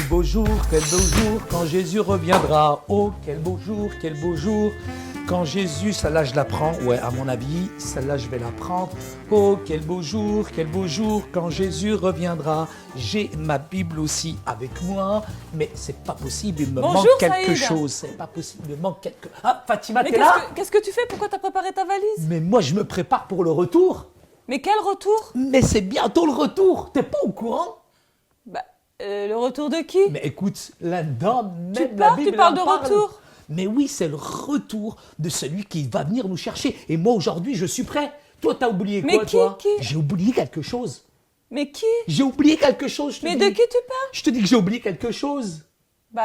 beau jour, quand Jésus reviendra. Oh, quel beau jour, quand Jésus, celle-là je la prends. Ouais, à mon avis, celle-là je vais la prendre. Oh, quel beau jour, quand Jésus reviendra. J'ai ma Bible aussi avec moi, mais c'est pas possible, il me manque quelque chose. C'est pas possible, il me manque quelque... Ah, Fatima, t'es là? Qu'est-ce que tu fais? Pourquoi t'as préparé ta valise? Mais moi, je me prépare pour le retour. Mais quel retour? Mais c'est bientôt le retour, t'es pas au courant? Le retour de qui? Mais écoute, là-dedans, même la Bible, tu parles de retour? Mais oui, c'est le retour de celui qui va venir nous chercher. Et moi, aujourd'hui, je suis prêt. Toi, t'as oublié quoi, toi? J'ai oublié quelque chose. Mais qui? J'ai oublié quelque chose, je te dis. Mais de qui tu parles? Je te dis que j'ai oublié quelque chose.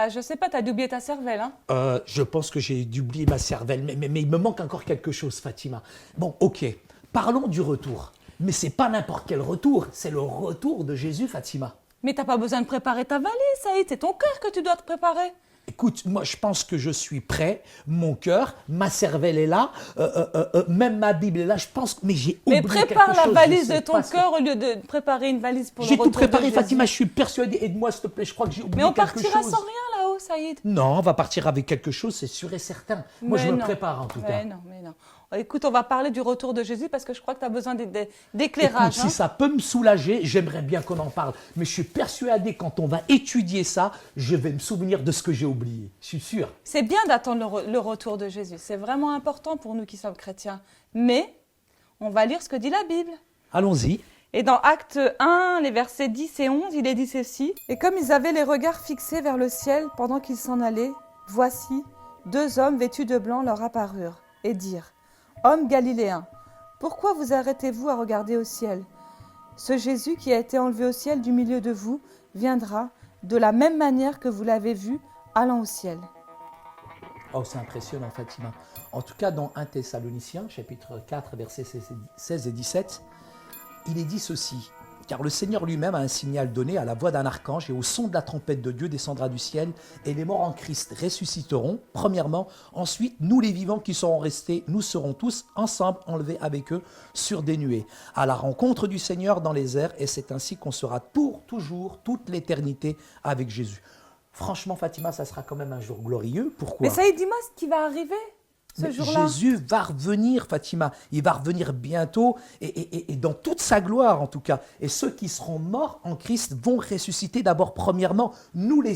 Je sais pas, t'as dû oublier ta cervelle, hein? Je pense que j'ai dû oublier ma cervelle, mais il me manque encore quelque chose, Fatima. Bon, ok, parlons du retour. Mais c'est pas n'importe quel retour, c'est le retour de Jésus, Fatima. Mais t'as pas besoin de préparer ta valise, Saïd, c'est ton cœur que tu dois te préparer. Écoute, moi je pense que je suis prêt, mon cœur, ma cervelle est là, même ma Bible est là, je pense, mais j'ai oublié quelque chose. Mais prépare la valise de ton cœur au lieu de préparer une valise pour le retour de Jésus. J'ai tout préparé, Fatima, je suis persuadée, aide-moi s'il te plaît, je crois que j'ai oublié quelque chose. Mais on partira sans rien là-haut, Saïd. Non, on va partir avec quelque chose, c'est sûr et certain. Moi je me prépare en tout cas. Mais non. Écoute, on va parler du retour de Jésus parce que je crois que tu as besoin d'éclairage. Écoute, si ça peut me soulager, j'aimerais bien qu'on en parle. Mais je suis persuadé, quand on va étudier ça, je vais me souvenir de ce que j'ai oublié. Je suis sûr. C'est bien d'attendre le retour de Jésus. C'est vraiment important pour nous qui sommes chrétiens. Mais on va lire ce que dit la Bible. Allons-y. Et dans Acte 1, les versets 10 et 11, il est dit ceci. « Et comme ils avaient les regards fixés vers le ciel pendant qu'ils s'en allaient, voici, 2 hommes vêtus de blanc leur apparurent et dirent, « Hommes galiléens, pourquoi vous arrêtez-vous à regarder au ciel? Ce Jésus qui a été enlevé au ciel du milieu de vous viendra de la même manière que vous l'avez vu allant au ciel. » Oh, c'est impressionnant, Fatima. En tout cas, dans 1 Thessaloniciens, chapitre 4, versets 16 et 17, il est dit ceci. Car le Seigneur lui-même a un signal donné à la voix d'un archange et au son de la trompette de Dieu descendra du ciel et les morts en Christ ressusciteront, premièrement. Ensuite, nous les vivants qui serons restés, nous serons tous ensemble enlevés avec eux sur des nuées, à la rencontre du Seigneur dans les airs, et c'est ainsi qu'on sera pour toujours, toute l'éternité avec Jésus. Franchement, Fatima, ça sera quand même un jour glorieux. Pourquoi? Mais ça y est, dis-moi ce qui va arriver ce jour-là. Jésus va revenir, Fatima. Il va revenir bientôt et dans toute sa gloire, en tout cas. Et ceux qui seront morts en Christ vont ressusciter d'abord, premièrement. Nous les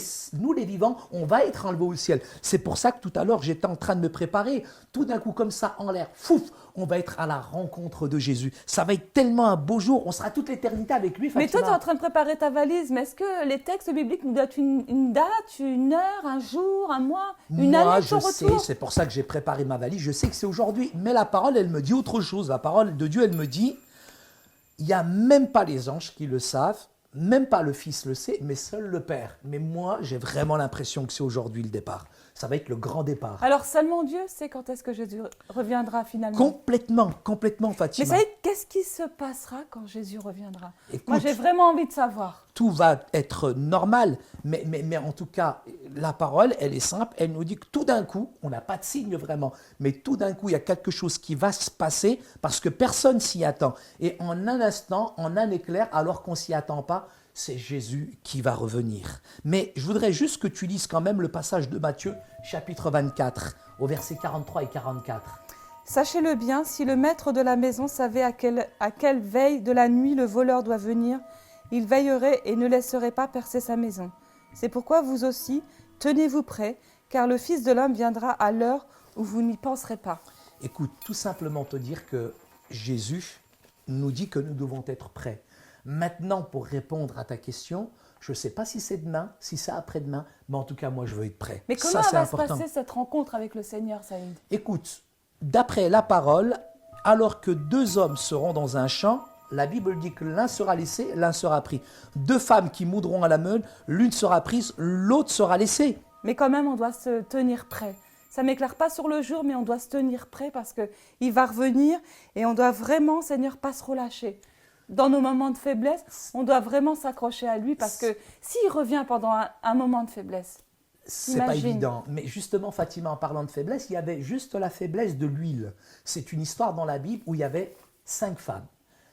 vivants, on va être enlevés au ciel. C'est pour ça que tout à l'heure, j'étais en train de me préparer. Tout d'un coup, comme ça, en l'air, fouf, on va être à la rencontre de Jésus. Ça va être tellement un beau jour. On sera toute l'éternité avec lui, Fatima. Mais toi, tu es en train de préparer ta valise. Mais est-ce que les textes bibliques nous donnent une date, une heure, un jour, un mois, une année de ton retour? Moi, je sais. C'est pour ça que j'ai préparé ma valise. Je sais que c'est aujourd'hui. Mais la parole, elle me dit autre chose. La parole de Dieu, elle me dit, il n'y a même pas les anges qui le savent, même pas le Fils le sait, mais seul le Père. Mais moi, j'ai vraiment l'impression que c'est aujourd'hui le départ. Ça va être le grand départ. Alors seulement Dieu sait quand est-ce que Jésus reviendra finalement. Complètement, Fatima. Mais ça y est, qu'est-ce qui se passera quand Jésus reviendra? Écoute, moi, j'ai vraiment envie de savoir. Tout va être normal, mais en tout cas, la parole, elle est simple. Elle nous dit que tout d'un coup, on n'a pas de signe vraiment, mais tout d'un coup, il y a quelque chose qui va se passer parce que personne s'y attend. Et en un instant, en un éclair, alors qu'on ne s'y attend pas, c'est Jésus qui va revenir. Mais je voudrais juste que tu lises quand même le passage de Matthieu, chapitre 24, au verset 43 et 44. « Sachez-le bien, si le maître de la maison savait à quelle veille de la nuit le voleur doit venir, il veillerait et ne laisserait pas percer sa maison. C'est pourquoi vous aussi, tenez-vous prêts, car le Fils de l'homme viendra à l'heure où vous n'y penserez pas. » Écoute, tout simplement te dire que Jésus nous dit que nous devons être prêts. Maintenant, pour répondre à ta question, je ne sais pas si c'est demain, si c'est après-demain, mais en tout cas, moi, je veux être prêt. Mais comment va se passer cette rencontre avec le Seigneur, Saïd? Écoute, d'après la parole, alors que 2 hommes seront dans un champ, la Bible dit que l'un sera laissé, l'un sera pris. 2 femmes qui moudront à la meule, l'une sera prise, l'autre sera laissée. Mais quand même, on doit se tenir prêt. Ça ne m'éclaire pas sur le jour, mais on doit se tenir prêt parce qu'il va revenir et on doit vraiment, Seigneur, pas se relâcher. Dans nos moments de faiblesse, on doit vraiment s'accrocher à lui parce que s'il revient pendant un moment de faiblesse, c'est pas évident. Mais justement, Fatima, en parlant de faiblesse, il y avait juste la faiblesse de l'huile. C'est une histoire dans la Bible où il y avait 5 femmes.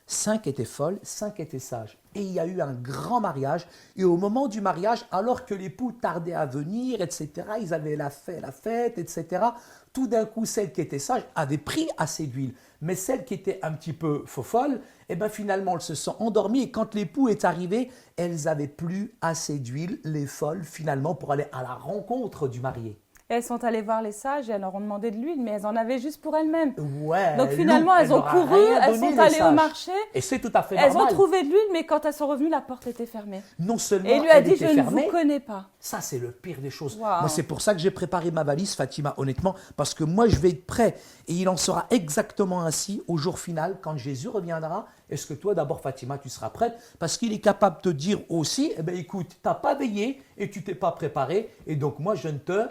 5 étaient folles, 5 étaient sages. Et il y a eu un grand mariage. Et au moment du mariage, alors que l'époux tardait à venir, etc., ils avaient la fête, etc., tout d'un coup, celles qui étaient sages avaient pris assez d'huile. Mais celles qui étaient un petit peu faux-folles, eh ben, finalement, elles se sont endormies. Et quand l'époux est arrivé, elles n'avaient plus assez d'huile, les folles, finalement, pour aller à la rencontre du marié. Et elles sont allées voir les sages et elles leur ont demandé de l'huile, mais elles en avaient juste pour elles-mêmes. Ouais, Donc finalement, elles ont leur a couru, rien elles donné, sont les allées au sages. marché, Et c'est tout à fait elles normal. ont trouvé de l'huile, mais quand elles sont revenues, la porte était fermée. Non seulement Et il lui a elle dit, je était ne fermée, vous connais pas. ça, c'est le pire des choses. Wow. Moi, c'est pour ça que j'ai préparé ma valise, Fatima, honnêtement, parce que moi, je vais être prêt. Et il en sera exactement ainsi au jour final, quand Jésus reviendra. Est-ce que toi, d'abord, Fatima, tu seras prête? Parce qu'il est capable de te dire aussi, eh bien, écoute, tu n'as pas veillé et tu t'es pas préparé. Et donc, moi, je ne te...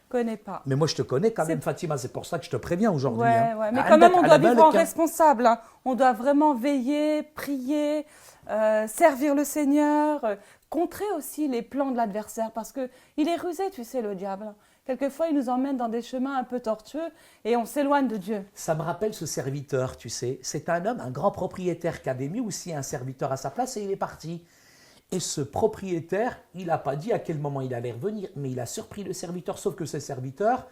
Connais pas. Mais moi, je te connais quand même, Fatima. C'est pour ça que je te préviens aujourd'hui. Ouais, hein. ouais. Mais quand même, on doit vivre en responsable. responsable. Hein. On doit vraiment veiller, prier, servir le Seigneur, contrer aussi les plans de l'adversaire, parce qu'il est rusé, tu sais, le diable. Quelquefois, il nous emmène dans des chemins un peu tortueux et on s'éloigne de Dieu. Ça me rappelle ce serviteur, tu sais. C'est un homme, un grand propriétaire qui avait mis aussi un serviteur à sa place et il est parti. Et ce propriétaire, il n'a pas dit à quel moment il allait revenir, mais il a surpris le serviteur, sauf que ce serviteur,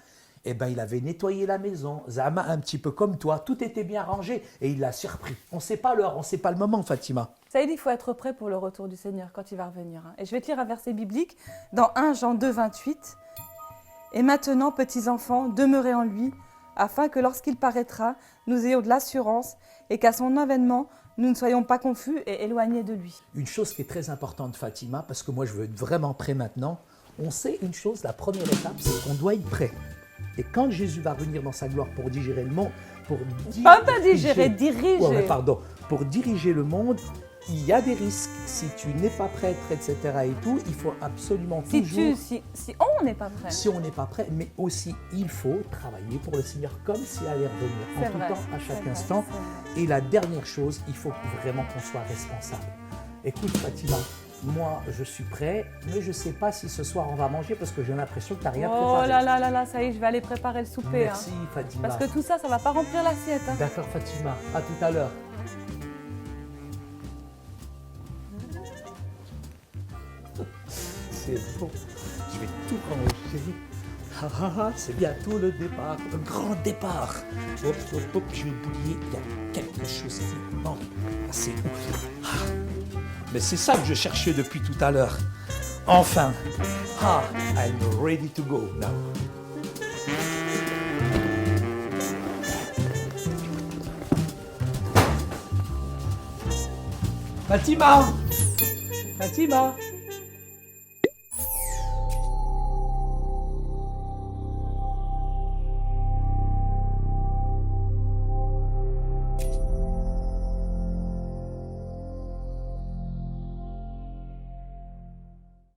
eh ben, il avait nettoyé la maison, Zama, un petit peu comme toi, tout était bien rangé et il l'a surpris. On ne sait pas l'heure, on ne sait pas le moment, Fatima. Ça veut dire qu'il faut être prêt pour le retour du Seigneur quand il va revenir. Hein. Et je vais te lire un verset biblique dans 1 Jean 2, 28. « Et maintenant, petits enfants, demeurez en lui, afin que lorsqu'il paraîtra, nous ayons de l'assurance et qu'à son avènement, nous ne soyons pas confus et éloignés de lui. » Une chose qui est très importante, Fatima, parce que moi je veux être vraiment prêt maintenant, on sait une chose, la première étape, c'est qu'on doit être prêt. Et quand Jésus va revenir dans sa gloire pour digérer le monde, pour diriger. Ouais, pardon, pour diriger le monde, il y a des risques. Si tu n'es pas prêtre, etc. et tout, il faut absolument toujours... Si on n'est pas prêt. Si on n'est pas prêt, mais aussi il faut travailler pour le Seigneur comme s'il allait revenir en tout temps, à chaque instant. Et la dernière chose, il faut vraiment qu'on soit responsable. Écoute Fatima, moi je suis prêt, mais je ne sais pas si ce soir on va manger parce que j'ai l'impression que tu n'as rien préparé. Oh là là, ça y est, je vais aller préparer le souper. Merci Fatima. Parce que tout ça, ça ne va pas remplir l'assiette. Hein. D'accord Fatima, à tout à l'heure. C'est bon, je vais tout ranger. C'est bientôt le départ, le grand départ. Hop, hop, hop, je vais bouiller. Il y a quelque chose qui manque. Ah, c'est où? Mais c'est ça que je cherchais depuis tout à l'heure. Enfin. I'm ready to go now. Fatima! Fatima!